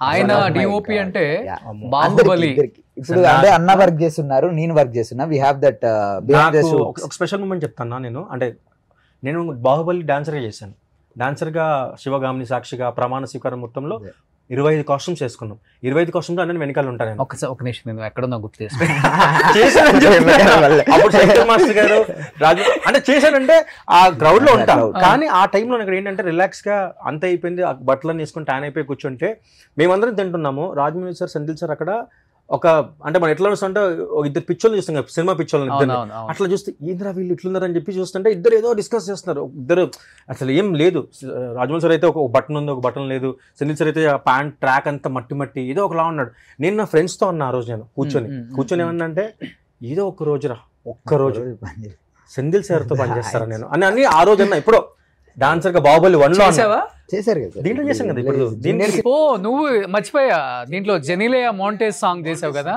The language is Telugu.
ఆయన డిఓపి అంటే బాహుబలి. ఇప్పుడు అంటే అన్న వర్క్ చేస్తున్నారు, నేను వర్క్ చేస్తున్నా. వి హావ్ దట్ ఒక స్పెషల్ మూమెంట్ చెప్తాను నేను. అంటే నేను బాహుబలి డాన్సర్గా చేశాను. డాన్సర్గా శివగామిని సాక్షిగా ప్రమాణ స్వీకారం మొత్తంలో 25 కాస్ట్యూమ్స్ వేసుకున్నాం. 25 కాస్ట్యూమ్స్ అన్నీ వెనకాల ఉంటాను. ఒక నిమిషం, నేను ఎక్కడున్నా గుర్తు చేస్తాను. అప్పుడు శంకర్ మాస్టర్ గారు రాజు అంటే చేశానంటే ఆ క్రౌడ్ లో ఉంటాం. కానీ ఆ టైంలో ఇక్కడ ఏంటంటే రిలాక్స్ గా అంత అయిపోయింది, ఆ బట్టలను వేసుకుని ట్యాన్ అయిపోయి కూర్చుంటే మేమందరం తింటున్నాము. రాజమౌళి సార్, సెంధిల్ సార్ అక్కడ ఒక అంటే మనం ఎట్లా చూస్తుంటే ఇద్దరు పిచ్చోళ్ళు చూస్తాం కదా, సినిమా పిచ్చోళ్ళని ఇద్దరు. అట్లా చూస్తే ఏంద్రా వీళ్ళు ఇట్లున్నారని చెప్పి చూస్తుంటే ఇద్దరు ఏదో డిస్కస్ చేస్తున్నారు. ఇద్దరు అసలు ఏం లేదు. రాజమౌళి సార్ అయితే ఒక బటన్ ఉంది, ఒక బటన్ లేదు. సెంధిల్ సార్ అయితే ఆ ప్యాంట్ ట్రాక్ అంతా మట్టి మట్టి ఏదో ఒకలా ఉన్నాడు. నేను నా ఫ్రెండ్స్తో ఉన్నా ఆ రోజు. నేను కూర్చొని ఏమన్నంటే ఏదో ఒక్క రోజు సెంధిల్ సార్తో పనిచేస్తారా నేను అని ఆ రోజు అన్నా. ఇప్పుడు డాన్సర్ గా బాహుబలి 1 లో చేశారు కదా, దీంట్లో చేశాను కదా. ఇప్పుడు నువ్వు మర్చిపోయా, దీంట్లో జెనిలియా మోంటేజ్ సాంగ్ చేసావు కదా.